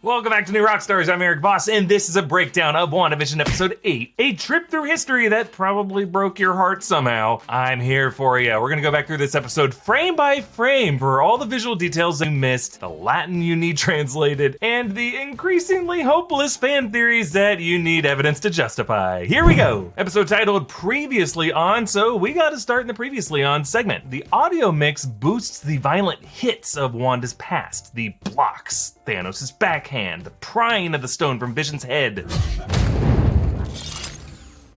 Welcome back to New Rockstars. I'm Erik Voss, and this is a breakdown of WandaVision Episode 8, a trip through history that probably broke your heart somehow. I'm here for you. We're gonna go back through this episode frame by frame for all the visual details you missed, the Latin you need translated, and the increasingly hopeless fan theories that you need evidence to justify. Here we go. Episode titled Previously On, so we gotta start in the Previously On segment. The audio mix boosts the violent hits of Wanda's past, the blocks, Thanos' backhand, the prying of the stone from Vision's head.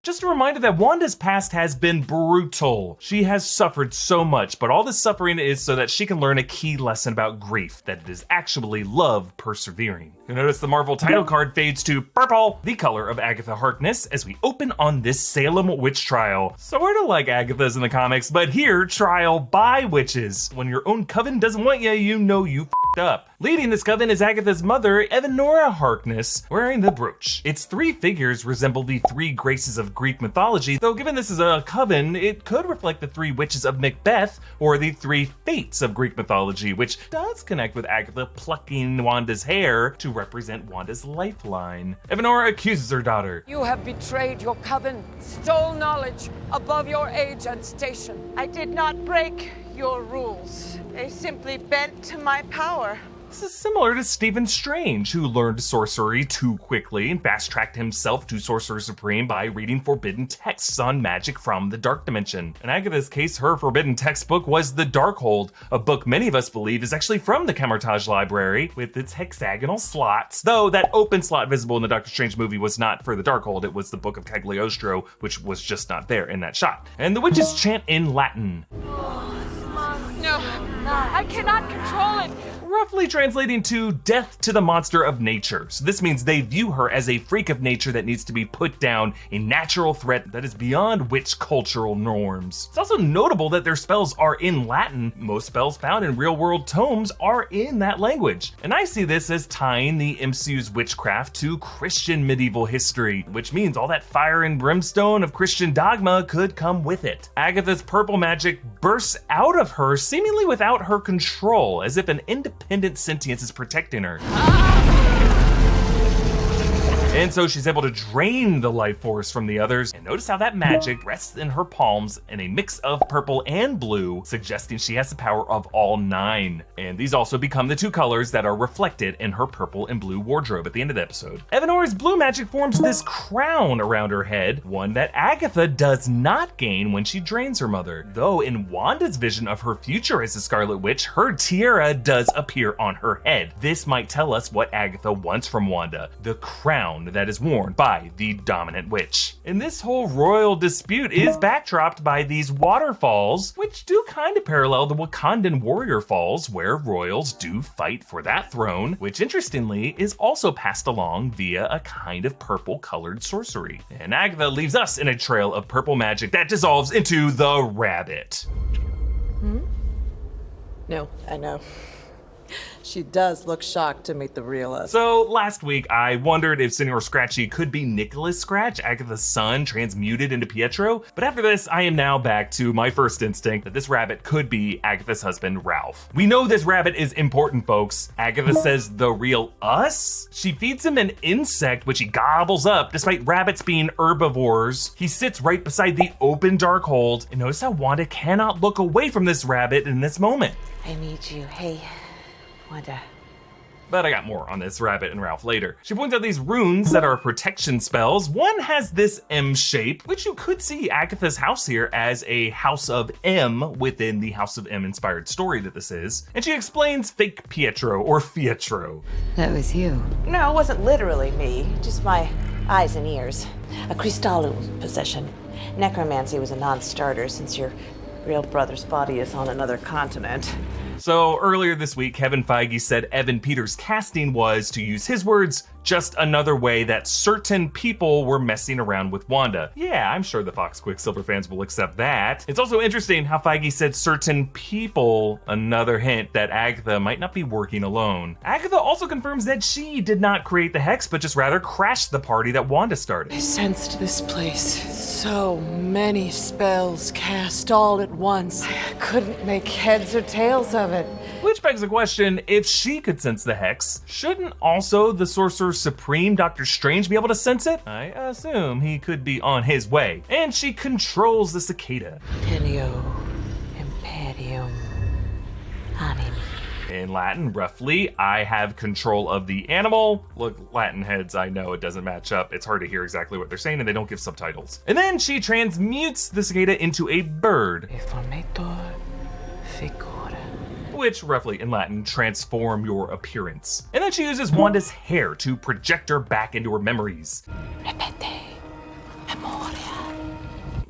Just a reminder that Wanda's past has been brutal. She has suffered so much, but all this suffering is so that she can learn a key lesson about grief, that it is actually love persevering. You'll notice the Marvel title card fades to purple, the color of Agatha Harkness, as we open on this Salem witch trial. Sorta like Agatha's in the comics, but here, trial by witches. When your own coven doesn't want you, you know you f***ed up. Leading this coven is Agatha's mother, Evanora Harkness, wearing the brooch. Its three figures resemble the three graces of Greek mythology, though given this is a coven, it could reflect the three witches of Macbeth or the three fates of Greek mythology, which does connect with Agatha plucking Wanda's hair to represent Wanda's lifeline. Evanora accuses her daughter. You have betrayed your coven, stole knowledge above your age and station. I did not break your rules. They simply bent to my power. This is similar to Stephen Strange, who learned sorcery too quickly and fast-tracked himself to Sorcerer Supreme by reading forbidden texts on magic from the Dark Dimension. In Agatha's case, her forbidden textbook was The Darkhold, a book many of us believe is actually from the Camartage Library, with its hexagonal slots, though that open slot visible in the Doctor Strange movie was not for the Darkhold, it was the Book of Cagliostro, which was just not there in that shot. And the witches chant in Latin. No, I cannot control it. Roughly translating to death to the monster of nature. So this means they view her as a freak of nature that needs to be put down, a natural threat that is beyond witch cultural norms. It's also notable that their spells are in Latin. Most spells found in real-world tomes are in that language. And I see this as tying the MCU's witchcraft to Christian medieval history, which means all that fire and brimstone of Christian dogma could come with it. Agatha's purple magic bursts out of her seemingly without her control, as if an independent sentience is protecting her. And so she's able to drain the life force from the others. And notice how that magic rests in her palms in a mix of purple and blue, suggesting she has the power of all 9. And these also become the two colors that are reflected in her purple and blue wardrobe at the end of the episode. Evanora's blue magic forms this crown around her head, one that Agatha does not gain when she drains her mother. Though in Wanda's vision of her future as the Scarlet Witch, her tiara does appear on her head. This might tell us what Agatha wants from Wanda, the crown that is worn by the dominant witch. And this whole royal dispute is backdropped by these waterfalls, which do kind of parallel the Wakandan warrior falls, where royals do fight for that throne, which interestingly is also passed along via a kind of purple colored sorcery. And Agatha leaves us in a trail of purple magic that dissolves into the rabbit. No, I know. She does look shocked to meet the real us. So last week, I wondered if Senor Scratchy could be Nicholas Scratch, Agatha's son, transmuted into Pietro. But after this, I am now back to my first instinct that this rabbit could be Agatha's husband, Ralph. We know this rabbit is important, folks. Agatha says the real us? She feeds him an insect, which he gobbles up, despite rabbits being herbivores. He sits right beside the open Darkhold, and notice how Wanda cannot look away from this rabbit in this moment. I need you. Hey, Wanda. But I got more on this rabbit and Ralph later. She points out these runes that are protection spells. One has this M shape, which you could see Agatha's house here as a House of M within the House of M inspired story that this is. And she explains fake Pietro or Fietro. That was you. No, it wasn't literally me, just my eyes and ears. A Crystallu possession. Necromancy was a non-starter since your real brother's body is on another continent. So earlier this week, Kevin Feige said Evan Peters' casting was, to use his words, just another way that certain people were messing around with Wanda. Yeah, I'm sure the Fox Quicksilver fans will accept that. It's also interesting how Feige said certain people, another hint that Agatha might not be working alone. Agatha also confirms that she did not create the Hex, but just rather crashed the party that Wanda started. I sensed this place. So many spells cast all at once. I couldn't make heads or tails of it. Which begs the question, if she could sense the hex, shouldn't also the Sorcerer Supreme, Dr. Strange, be able to sense it? I assume he could be on his way. And she controls the cicada. Tenio Imperium Animi. In Latin, roughly, I have control of the animal. Look, Latin heads, I know it doesn't match up. It's hard to hear exactly what they're saying and they don't give subtitles. And then she transmutes the cicada into a bird. Reformator Figura. Which roughly in Latin, transform your appearance. And then she uses Wanda's hair to project her back into her memories. Repete Memoria.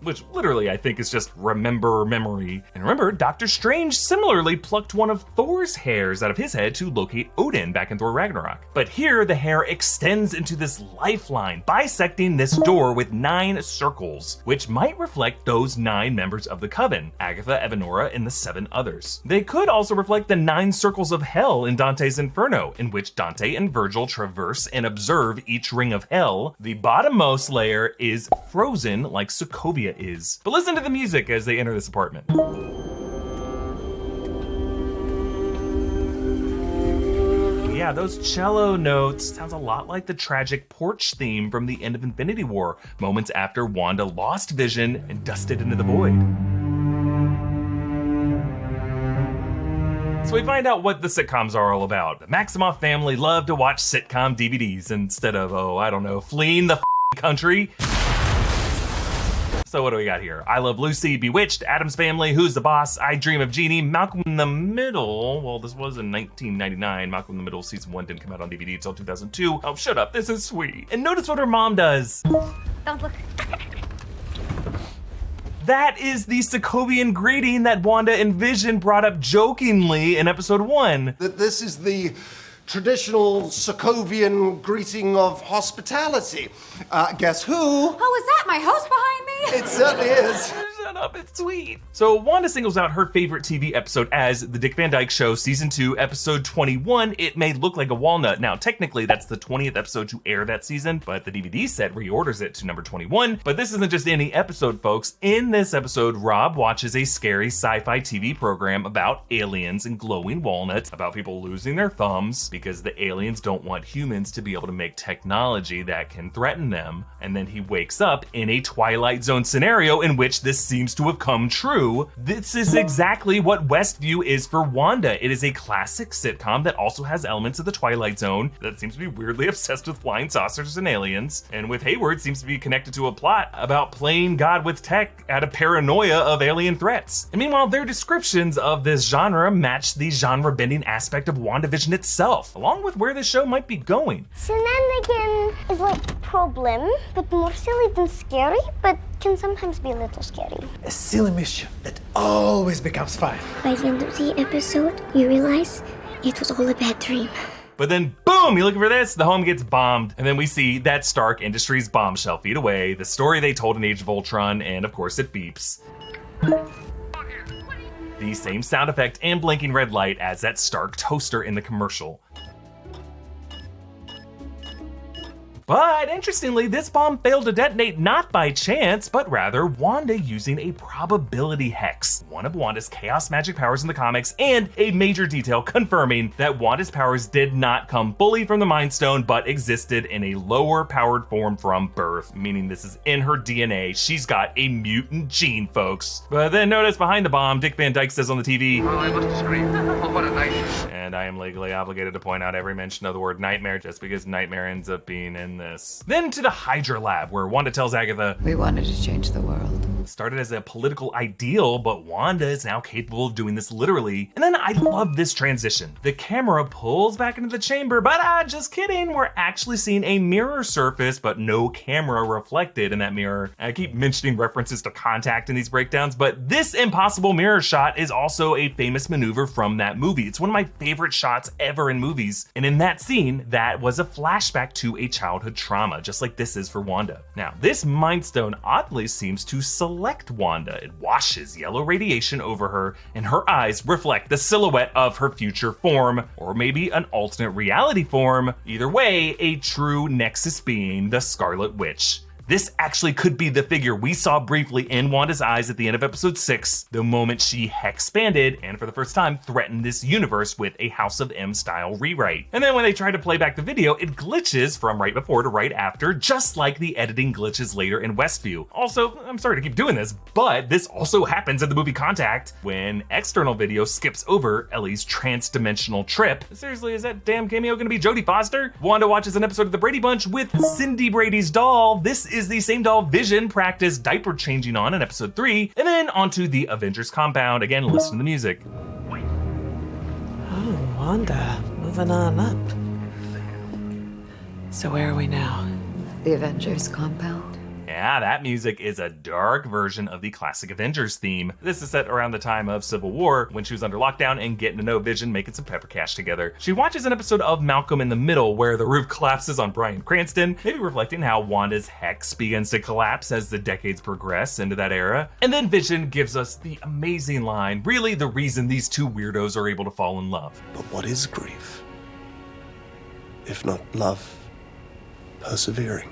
Which literally I think is just remember memory. And remember, Doctor Strange similarly plucked one of Thor's hairs out of his head to locate Odin back in Thor Ragnarok. But here the hair extends into this lifeline, bisecting this door with 9 circles, which might reflect those 9 members of the Coven, Agatha, Evanora, and the 7 others. They could also reflect the 9 circles of hell in Dante's Inferno, in which Dante and Virgil traverse and observe each ring of hell. The bottommost layer is frozen like Sokovia is. But listen to the music as they enter this apartment. Yeah, those cello notes sounds a lot like the tragic porch theme from the end of Infinity War, moments after Wanda lost vision and dusted into the void. So we find out what the sitcoms are all about. The Maximoff family love to watch sitcom DVDs instead of, oh, I don't know, fleeing the country. So what do we got here? I Love Lucy, Bewitched, Addams Family, Who's the Boss, I Dream of Jeannie, Malcolm in the Middle. Well, this was in 1999. Malcolm in the Middle season 1 didn't come out on DVD until 2002. Oh, shut up, this is sweet. And notice what her mom does. Don't look. That is the Sokovian greeting that Wanda and Vision brought up jokingly in episode 1. That this is the traditional Sokovian greeting of hospitality. Guess who? Oh, is that my host behind me? It certainly is. Shut up, it's sweet. So Wanda singles out her favorite TV episode as The Dick Van Dyke Show, Season 2, Episode 21, It May Look Like a Walnut. Now, technically, that's the 20th episode to air that season, but the DVD set reorders it to number 21. But this isn't just any episode, folks. In this episode, Rob watches a scary sci-fi TV program about aliens and glowing walnuts, about people losing their thumbs because the aliens don't want humans to be able to make technology that can threaten them. And then he wakes up in a Twilight Zone scenario in which this seems to have come true. This is exactly what Westview is for Wanda. It is a classic sitcom that also has elements of the Twilight Zone that seems to be weirdly obsessed with flying saucers and aliens. And with Hayward seems to be connected to a plot about playing God with tech out of paranoia of alien threats. And meanwhile, their descriptions of this genre match the genre-bending aspect of WandaVision itself, along with where this show might be going. Shenanigan is like problem, but more silly than scary, but can sometimes be a little scary. A silly mission that always becomes fun. By the end of the episode, you realize it was all a bad dream. But then, boom, you looking for this? The home gets bombed. And then we see that Stark Industries bombshell feet away, the story they told in Age of Ultron, and of course it beeps. The same sound effect and blinking red light as that Stark toaster in the commercial. But interestingly, this bomb failed to detonate not by chance, but rather Wanda using a probability hex, one of Wanda's chaos magic powers in the comics, and a major detail confirming that Wanda's powers did not come fully from the Mind Stone, but existed in a lower powered form from birth, meaning this is in her DNA. She's got a mutant gene, folks. But then notice behind the bomb, Dick Van Dyke says on the TV, "Well, I must scream. Oh, what a nightmare." And I am legally obligated to point out every mention of the word nightmare just because nightmare ends up being in this. Then to the Hydra Lab, where Wanda tells Agatha, "We wanted to change the world." Started as a political ideal, but Wanda is now capable of doing this literally. And then I love this transition. The camera pulls back into the chamber, but just kidding, we're actually seeing a mirror surface, but no camera reflected in that mirror. I keep mentioning references to Contact in these breakdowns, but this impossible mirror shot is also a famous maneuver from that movie. It's one of my favorite shots ever in movies. And in that scene, that was a flashback to a childhood trauma, just like this is for Wanda. Now, this Mind Stone oddly seems to select Wanda. It washes yellow radiation over her, and her eyes reflect the silhouette of her future form, or maybe an alternate reality form. Either way, a true Nexus being, the Scarlet Witch. This actually could be the figure we saw briefly in Wanda's eyes at the end of episode 6, the moment she hexpanded and for the first time threatened this universe with a House of M style rewrite. And then when they try to play back the video, it glitches from right before to right after, just like the editing glitches later in Westview. Also, I'm sorry to keep doing this, but this also happens in the movie Contact when external video skips over Ellie's trans-dimensional trip. Seriously, is that damn cameo gonna be Jodie Foster? Wanda watches an episode of The Brady Bunch with Cindy Brady's doll. This is the same doll Vision practiced diaper changing on in episode 3, and then onto the Avengers compound. Again, listen to the music. Oh, Wanda, moving on up. So where are we now? The Avengers compound. Yeah, that music is a dark version of the classic Avengers theme. This is set around the time of Civil War, when she was under lockdown and getting to know Vision, making some pepper cash together. She watches an episode of Malcolm in the Middle where the roof collapses on Bryan Cranston, maybe reflecting how Wanda's hex begins to collapse as the decades progress into that era. And then Vision gives us the amazing line, really the reason these two weirdos are able to fall in love. But what is grief? If not love, persevering.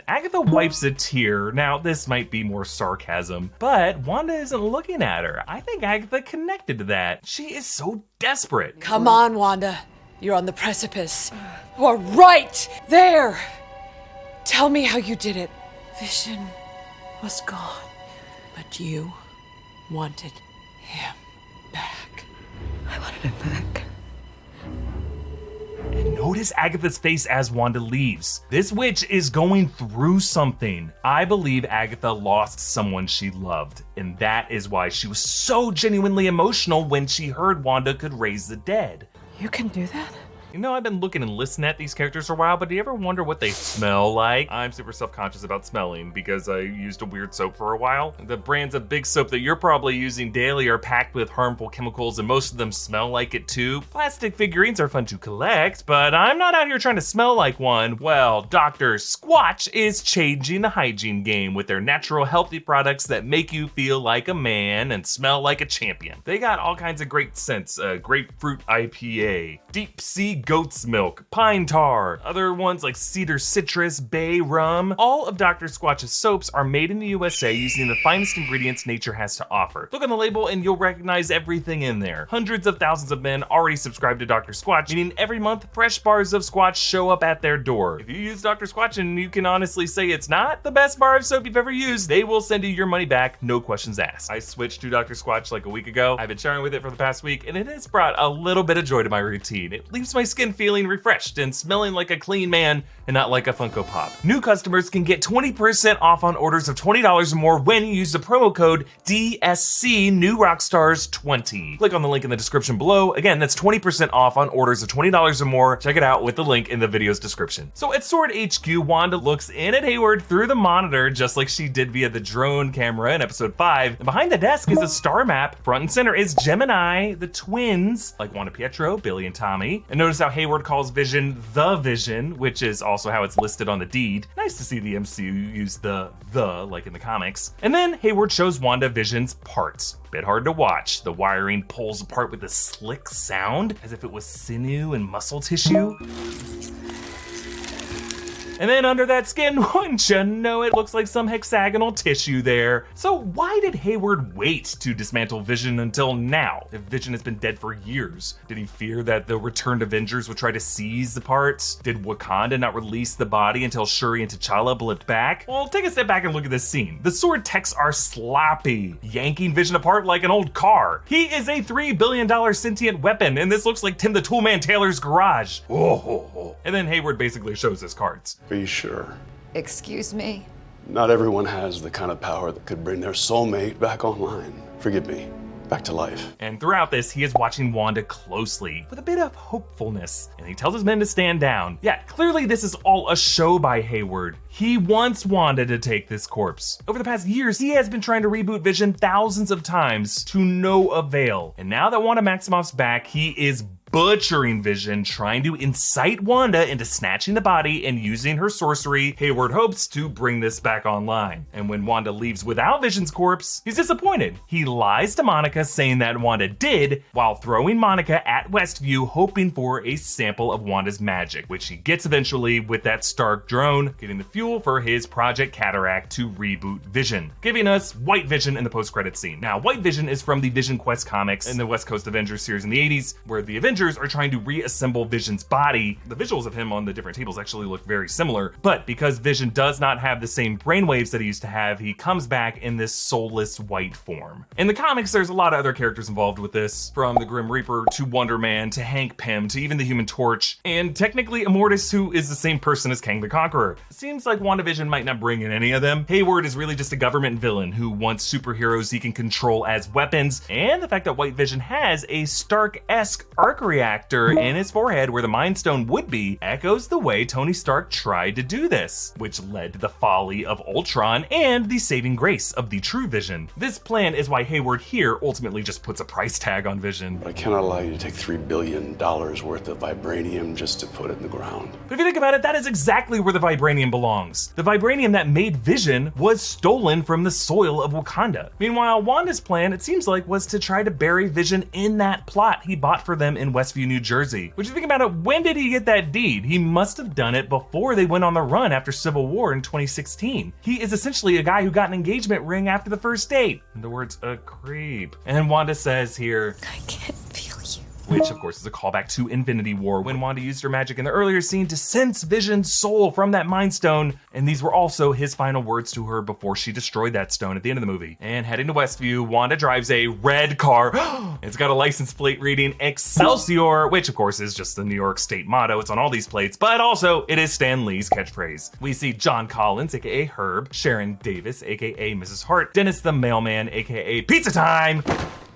Agatha wipes a tear. Now, this might be more sarcasm, but Wanda isn't looking at her. I think Agatha connected to that. She is so desperate. Come on, Wanda. You're on the precipice. You are right there. Tell me how you did it. Vision was gone, but you wanted him back. I wanted him back. And notice Agatha's face as Wanda leaves. This witch is going through something. I believe Agatha lost someone she loved, and that is why she was so genuinely emotional when she heard Wanda could raise the dead. You can do that? You know, I've been looking and listening at these characters for a while, but do you ever wonder what they smell like? I'm super self-conscious about smelling because I used a weird soap for a while. The brands of big soap that you're probably using daily are packed with harmful chemicals, and most of them smell like it too. Plastic figurines are fun to collect, but I'm not out here trying to smell like one. Well, Dr. Squatch is changing the hygiene game with their natural healthy products that make you feel like a man and smell like a champion. They got all kinds of great scents, grapefruit IPA, deep sea goat's milk, pine tar, other ones like cedar citrus, bay rum. All of Dr. Squatch's soaps are made in the USA using the finest ingredients nature has to offer. Look on the label and you'll recognize everything in there. Hundreds of thousands of men already subscribe to Dr. Squatch, meaning every month fresh bars of Squatch show up at their door. If you use Dr. Squatch and you can honestly say it's not the best bar of soap you've ever used, they will send you your money back, no questions asked. I switched to Dr. Squatch like a week ago. I've been showering with it for the past week and it has brought a little bit of joy to my routine. It leaves my skin feeling refreshed and smelling like a clean man and not like a Funko Pop. New customers can get 20% off on orders of $20 or more when you use the promo code DSC New Rockstars 20. Click on the link in the description below. Again, that's 20% off on orders of $20 or more. Check it out with the link in the video's description. So at SWORD HQ, Wanda looks in at Hayward through the monitor just like she did via the drone camera in episode 5. And behind the desk is a star map. Front and center is Gemini, the twins, like Wanda Pietro, Billy and Tommy. And notice how Hayward calls Vision the Vision, which is also how it's listed on the deed. Nice to see the MCU use the like in the comics. And then Hayward shows Wanda Vision's parts. Bit hard to watch. The wiring pulls apart with a slick sound, as if it was sinew and muscle tissue. And then under that skin, wouldn't you know it, looks like some hexagonal tissue there. So why did Hayward wait to dismantle Vision until now, if Vision has been dead for years? Did he fear that the returned Avengers would try to seize the parts? Did Wakanda not release the body until Shuri and T'Challa blipped back? Well, take a step back and look at this scene. The sword techs are sloppy, yanking Vision apart like an old car. He is a $3 billion sentient weapon, and this looks like Tim the Toolman Taylor's garage. Oh. And then Hayward basically shows his cards. Are you sure? Excuse me? Not everyone has the kind of power that could bring their soulmate back online. Forgive me. Back to life. And throughout this, he is watching Wanda closely with a bit of hopefulness, and he tells his men to stand down. Yeah, clearly this is all a show by Hayward. He wants Wanda to take this corpse. Over the past years, he has been trying to reboot Vision thousands of times to no avail. And now that Wanda Maximoff's back, he is butchering Vision, trying to incite Wanda into snatching the body and using her sorcery. Hayward hopes to bring this back online. And when Wanda leaves without Vision's corpse, he's disappointed. He lies to Monica saying that Wanda did, while throwing Monica at Westview, hoping for a sample of Wanda's magic, which he gets eventually with that Stark drone, getting the fuel for his Project Cataract to reboot Vision, giving us White Vision in the post-credits scene. Now, White Vision is from the Vision Quest comics in the West Coast Avengers series in the 80s, where the Avengers are trying to reassemble Vision's body. The visuals of him on the different tables actually look very similar, but because Vision does not have the same brainwaves that he used to have, he comes back in this soulless white form. In the comics, there's a lot of other characters involved with this, from the Grim Reaper to Wonder Man to Hank Pym to even the Human Torch, and technically Immortus, who is the same person as Kang the Conqueror. It seems like WandaVision might not bring in any of them. Hayward is really just a government villain who wants superheroes he can control as weapons, and the fact that White Vision has a Stark-esque arc reactor in his forehead where the Mind Stone would be echoes the way Tony Stark tried to do this, which led to the folly of Ultron and the saving grace of the True Vision. This plan is why Hayward here ultimately just puts a price tag on Vision. I cannot allow you to take $3 billion worth of vibranium just to put it in the ground. But if you think about it, that is exactly where the vibranium belongs. The vibranium that made Vision was stolen from the soil of Wakanda. Meanwhile, Wanda's plan, it seems like, was to try to bury Vision in that plot he bought for them in Westview, New Jersey. Which, if you think about it, when did he get that deed? He must have done it before they went on the run after Civil War in 2016. He is essentially a guy who got an engagement ring after the first date. In other words, a creep. And Wanda says here, I can't feel you. Which, of course, is a callback to Infinity War, when Wanda used her magic in the earlier scene to sense Vision's soul from that Mind Stone, and these were also his final words to her before she destroyed that stone at the end of the movie. And heading to Westview, Wanda drives a red car. It's got a license plate reading Excelsior, which, of course, is just the New York State motto. It's on all these plates, but also it is Stan Lee's catchphrase. We see John Collins, aka Herb, Sharon Davis, aka Mrs. Hart, Dennis the Mailman, aka Pizza Time,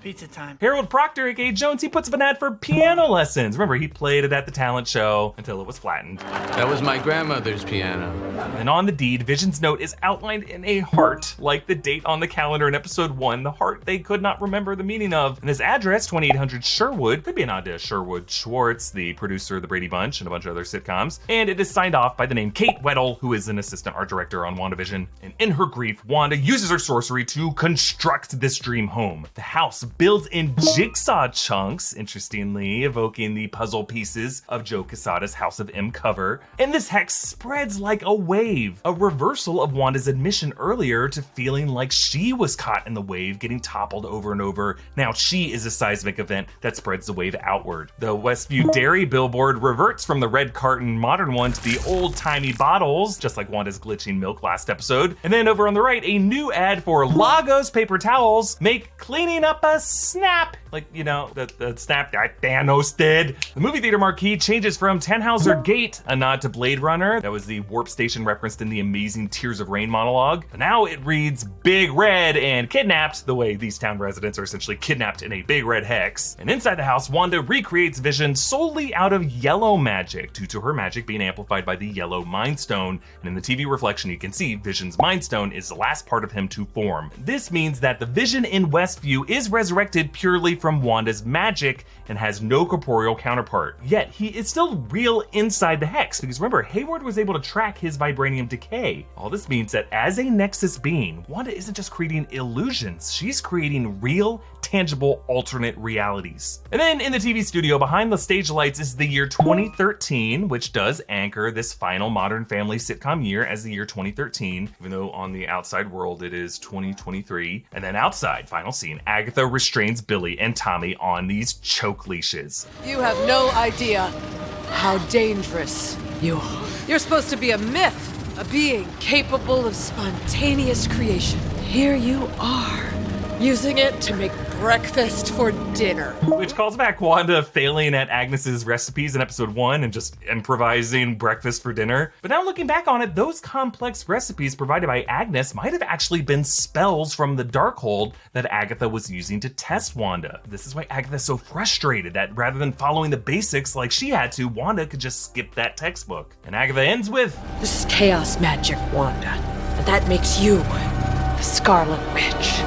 Pizza time. Harold Proctor, aka Jones, he puts up an ad for piano lessons. Remember, he played it at the talent show until it was flattened. That was my grandmother's piano. And on the deed, Vision's note is outlined in a heart, like the date on the calendar in episode 1, the heart they could not remember the meaning of. And his address, 2800 Sherwood, could be an nod to Sherwood Schwartz, the producer of The Brady Bunch and a bunch of other sitcoms. And it is signed off by the name Kate Weddle, who is an assistant art director on WandaVision. And in her grief, Wanda uses her sorcery to construct this dream home. The house builds in jigsaw chunks, interestingly, evoking the puzzle pieces of Joe Quesada's House of M cover. And this hex spreads like a wave, a reversal of Wanda's admission earlier to feeling like she was caught in the wave, getting toppled over and over. Now she is a seismic event that spreads the wave outward. The Westview dairy billboard reverts from the red carton modern one to the old-timey bottles, just like Wanda's glitching milk last episode. And then over on the right, a new ad for Lagos paper towels make cleaning up a snap. Like, you know, the snap that Thanos did. The movie theater marquee changes from Tannhauser Gate, a nod to Blade Runner. That was the warp station referenced in the amazing Tears of Rain monologue. But now it reads Big Red and Kidnapped, the way these town residents are essentially kidnapped in a big red hex. And inside the house, Wanda recreates Vision solely out of yellow magic, due to her magic being amplified by the yellow Mind Stone. And in the TV reflection, you can see Vision's Mind Stone is the last part of him to form. This means that the Vision in Westview is resurrected purely from Wanda's magic and has no corporeal counterpart. Yet he is still real inside the hex, because remember, Hayward was able to track his vibranium decay. All this means that as a Nexus being, Wanda isn't just creating illusions, she's creating real, tangible alternate realities. And then in the TV studio behind the stage lights is the year 2013, which does anchor this final Modern Family sitcom year as the year 2013, even though on the outside world it is 2023. And then outside, final scene, Agatha restrains Billy and Tommy on these choke leashes. You have no idea how dangerous you are. You're supposed to be a myth, a being capable of spontaneous creation. Here you are, using it to make breakfast for dinner. Which calls back Wanda failing at Agnes's recipes in episode 1 and just improvising breakfast for dinner. But now looking back on it, those complex recipes provided by Agnes might have actually been spells from the Darkhold that Agatha was using to test Wanda. This is why Agatha's so frustrated that rather than following the basics like she had to, Wanda could just skip that textbook. And Agatha ends with, "This is chaos magic, Wanda, and that makes you the Scarlet Witch.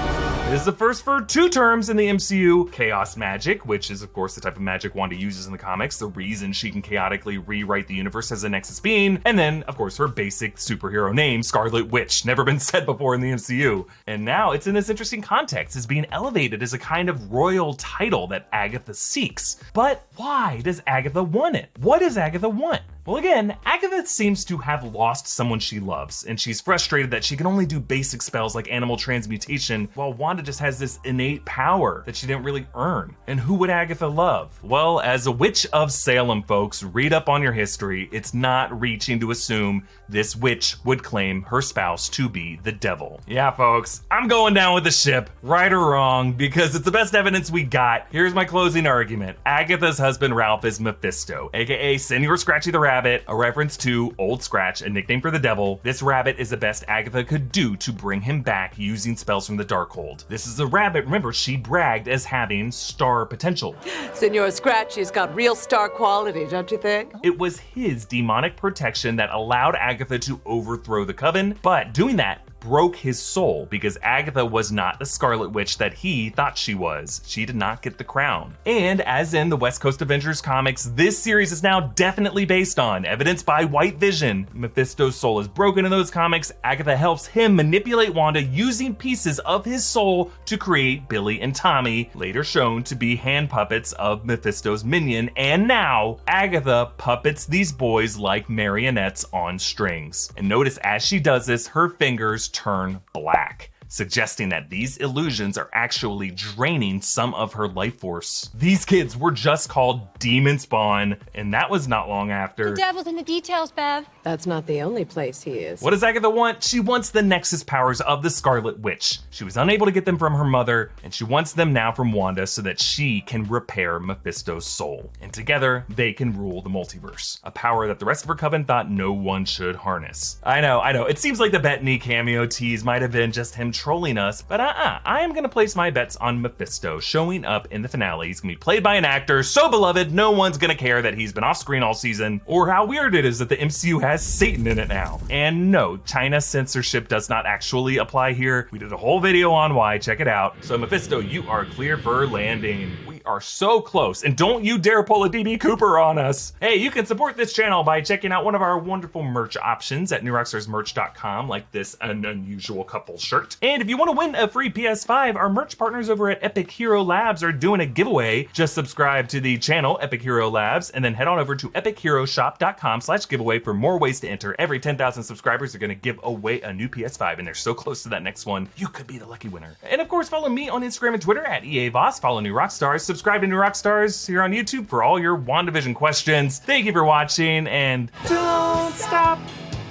This is the first for 2 terms in the MCU. Chaos magic, which is of course the type of magic Wanda uses in the comics, the reason she can chaotically rewrite the universe as a Nexus being. And then of course her basic superhero name, Scarlet Witch, never been said before in the MCU. And now it's in this interesting context, as being elevated as a kind of royal title that Agatha seeks. But why does Agatha want it? What does Agatha want? Well, again, Agatha seems to have lost someone she loves, and she's frustrated that she can only do basic spells like animal transmutation, while Wanda just has this innate power that she didn't really earn. And who would Agatha love? Well, as a witch of Salem, folks, read up on your history. It's not reaching to assume this witch would claim her spouse to be the devil. Yeah, folks, I'm going down with the ship, right or wrong, because it's the best evidence we got. Here's my closing argument. Agatha's husband, Ralph, is Mephisto, aka Senor Scratchy the Rabbit, a reference to Old Scratch, a nickname for the devil. This rabbit is the best Agatha could do to bring him back using spells from the Darkhold. This is a rabbit, remember, she bragged as having star potential. Senor Scratchy's got real star quality, don't you think? It was his demonic protection that allowed Agatha to overthrow the Coven, but doing that broke his soul because Agatha was not the Scarlet Witch that he thought she was. She did not get the crown. And as in the West Coast Avengers comics, this series is now definitely based on, evidenced by White Vision. Mephisto's soul is broken in those comics. Agatha helps him manipulate Wanda using pieces of his soul to create Billy and Tommy, later shown to be hand puppets of Mephisto's minion. And now Agatha puppets these boys like marionettes on strings. And notice as she does this, her fingers turn black, suggesting that these illusions are actually draining some of her life force. These kids were just called Demon Spawn, and that was not long after. The devil's in the details, Bev. That's not the only place he is. What does Agatha want? She wants the Nexus powers of the Scarlet Witch. She was unable to get them from her mother, and she wants them now from Wanda so that she can repair Mephisto's soul. And together, they can rule the multiverse, a power that the rest of her coven thought no one should harness. I know, it seems like the Bettany cameo tease might have been just him trolling us, but I am gonna place my bets on Mephisto showing up in the finale. He's gonna be played by an actor so beloved, no one's gonna care that he's been off screen all season, or how weird it is that the MCU has Satan in it now. And no, China censorship does not actually apply here. We did a whole video on why, check it out. So Mephisto, you are clear for landing. We are so close, and don't you dare pull a DB Cooper on us. Hey, you can support this channel by checking out one of our wonderful merch options at newrockstarsmerch.com, like this An Unusual Couple shirt. And if you want to win a free PS5, our merch partners over at Epic Hero Labs are doing a giveaway. Just subscribe to the channel, Epic Hero Labs, and then head on over to epicheroshop.com/giveaway for more ways to enter. Every 10,000 subscribers are going to give away a new PS5, and they're so close to that next one, you could be the lucky winner. And of course, follow me on Instagram and Twitter at EA Voss. Follow New Rockstars. Subscribe to New Rockstars here on YouTube for all your WandaVision questions. Thank you for watching, and don't stop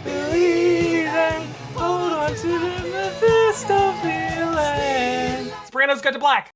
believing. Hold on to the Mephisto feeling. Sopranos cut to black.